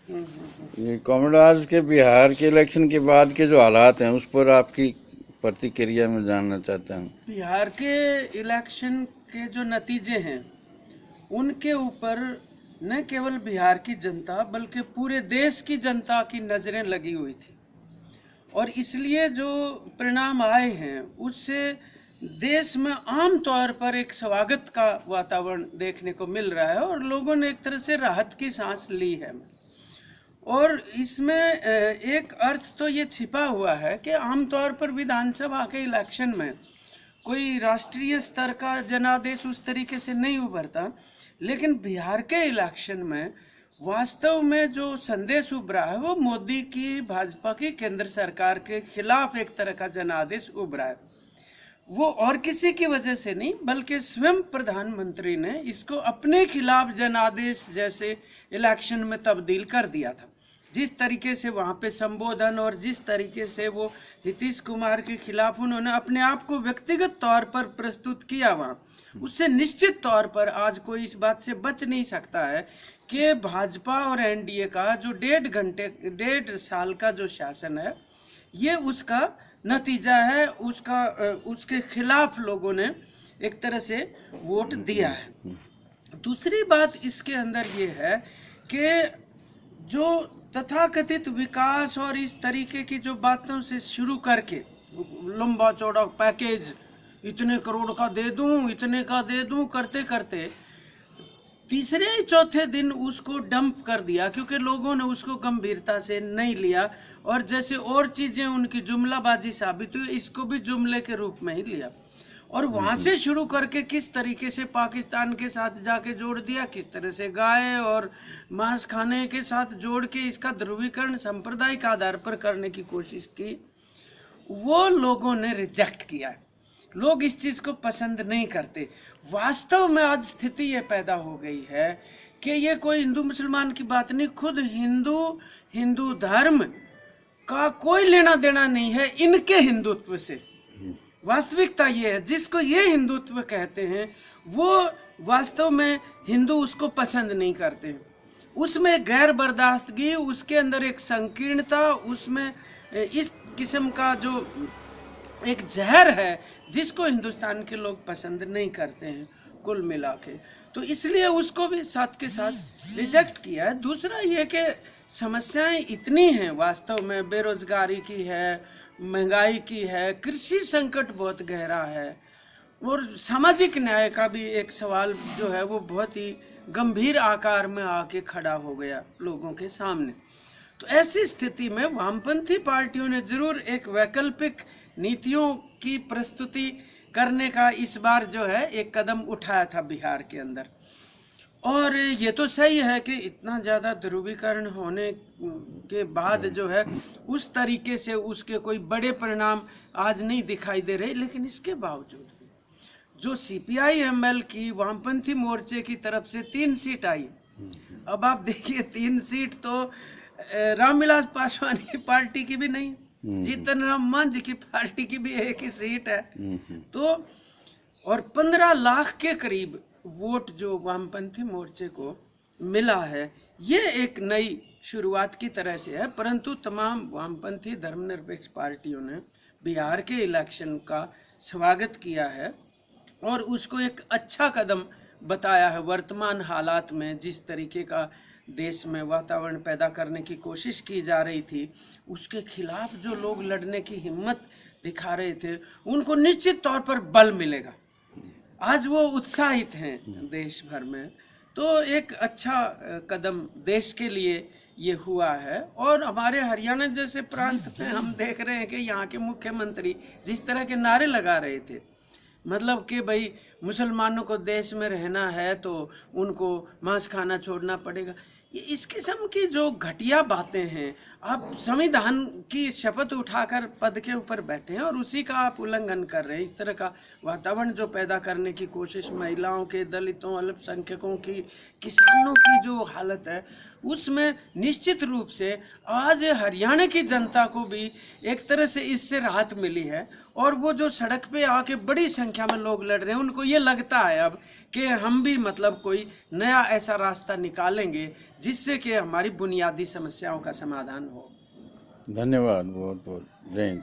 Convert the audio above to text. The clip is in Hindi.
ये कॉमरेड, आज के बिहार के इलेक्शन के बाद के जो हालात हैं उस पर आपकी प्रतिक्रिया में जानना चाहता हूँ। बिहार के इलेक्शन के जो नतीजे हैं उनके ऊपर न केवल बिहार की जनता बल्कि पूरे देश की जनता की नज़रें लगी हुई थी, और इसलिए जो परिणाम आए हैं उससे देश में आम तौर पर एक स्वागत का वातावरण देखने को मिल रहा है और लोगों ने एक तरह से राहत की सांस ली है। और इसमें एक अर्थ तो ये छिपा हुआ है कि आमतौर पर विधानसभा के इलेक्शन में कोई राष्ट्रीय स्तर का जनादेश उस तरीके से नहीं उभरता, लेकिन बिहार के इलेक्शन में वास्तव में जो संदेश उभरा है वो मोदी की, भाजपा की, केंद्र सरकार के खिलाफ एक तरह का जनादेश उभरा है। वो और किसी की वजह से नहीं बल्कि स्वयं प्रधानमंत्री ने इसको अपने खिलाफ जनादेश जैसे इलेक्शन में तब्दील कर दिया था। जिस तरीके से वहाँ पे संबोधन और जिस तरीके से वो नीतीश कुमार के खिलाफ उन्होंने अपने आप को व्यक्तिगत तौर पर प्रस्तुत किया वहाँ, उससे निश्चित तौर पर आज कोई इस बात से बच नहीं सकता है कि भाजपा और एनडीए का जो 1.5 साल का जो शासन है ये उसका नतीजा है, उसके खिलाफ लोगों ने एक तरह से वोट दिया है। दूसरी बात इसके अंदर ये है कि जो तथाकथित विकास और इस तरीके की जो बातों से शुरू करके लंबा चौड़ा पैकेज, इतने करोड़ का दे दूं, इतने का दे दूं, करते करते तीसरे चौथे दिन उसको डंप कर दिया क्योंकि लोगों ने उसको गंभीरता से नहीं लिया, और जैसे और चीजें उनकी जुमलाबाजी साबित हुई, इसको भी जुमले के रूप में ही लिया। और वहां से शुरू करके किस तरीके से पाकिस्तान के साथ जाके जोड़ दिया, किस तरह से गाय और मांस खाने के साथ जोड़ के इसका ध्रुवीकरण सांप्रदायिक आधार पर करने की कोशिश की, वो लोगों ने रिजेक्ट किया। लोग इस चीज को पसंद नहीं करते। वास्तव में आज स्थिति ये पैदा हो गई है कि ये कोई हिंदू मुसलमान की बात नहीं, खुद हिंदू धर्म का कोई लेना देना नहीं है इनके हिंदुत्व से। वास्तविकता ये है, जिसको ये हिंदुत्व कहते हैं वो वास्तव में हिंदू उसको पसंद नहीं करते हैं। उसमें गैर बर्दाश्तगी, उसके अंदर एक संकीर्णता, उसमें इस किस्म का जो एक जहर है जिसको हिंदुस्तान के लोग पसंद नहीं करते हैं कुल मिला के, तो इसलिए उसको भी साथ के साथ रिजेक्ट किया है। दूसरा ये कि समस्याएं इतनी हैं वास्तव में, बेरोजगारी की है, महंगाई की है, कृषि संकट बहुत गहरा है, और सामाजिक न्याय का भी एक सवाल जो है वो बहुत ही गंभीर आकार में आके खड़ा हो गया लोगों के सामने। तो ऐसी स्थिति में वामपंथी पार्टियों ने जरूर एक वैकल्पिक नीतियों की प्रस्तुति करने का इस बार जो है एक कदम उठाया था बिहार के अंदर। और ये तो सही है कि इतना ज़्यादा ध्रुवीकरण होने के बाद जो है उस तरीके से उसके कोई बड़े परिणाम आज नहीं दिखाई दे रहे, लेकिन इसके बावजूद जो CPI-ML की वामपंथी मोर्चे की तरफ से 3 सीट आई, अब आप देखिए 3 सीट तो रामविलास पासवान की पार्टी की भी नहीं, जीतन राम मांझी की पार्टी की भी एक ही सीट है। तो और 15 लाख के करीब वोट जो वामपंथी मोर्चे को मिला है, ये एक नई शुरुआत की तरह से है। परंतु तमाम वामपंथी धर्मनिरपेक्ष पार्टियों ने बिहार के इलेक्शन का स्वागत किया है और उसको एक अच्छा कदम बताया है। वर्तमान हालात में जिस तरीके का देश में वातावरण पैदा करने की कोशिश की जा रही थी, उसके खिलाफ जो लोग लड़ने की हिम्मत दिखा रहे थे, उनको निश्चित तौर पर बल मिलेगा। आज वो उत्साहित हैं देश भर में, तो एक अच्छा कदम देश के लिए ये हुआ है। और हमारे हरियाणा जैसे प्रांत में हम देख रहे हैं कि यहाँ के मुख्यमंत्री जिस तरह के नारे लगा रहे थे, मतलब कि भाई मुसलमानों को देश में रहना है तो उनको मांस खाना छोड़ना पड़ेगा, ये इस किस्म की जो घटिया बातें हैं। आप संविधान की शपथ उठाकर पद के ऊपर बैठे हैं और उसी का आप उल्लंघन कर रहे हैं। इस तरह का वातावरण जो पैदा करने की कोशिश महिलाओं के, दलितों, अल्पसंख्यकों की, किसानों की जो हालत है उसमें निश्चित रूप से आज हरियाणा की जनता को भी एक तरह से इससे राहत मिली है। और वो जो सड़क पे आके बड़ी संख्या में लोग लड़ रहे हैं, उनको ये लगता है अब कि हम भी मतलब कोई नया ऐसा रास्ता निकालेंगे जिससे कि हमारी बुनियादी समस्याओं का समाधान हो। धन्यवाद, बहुत बहुत जय हिंद।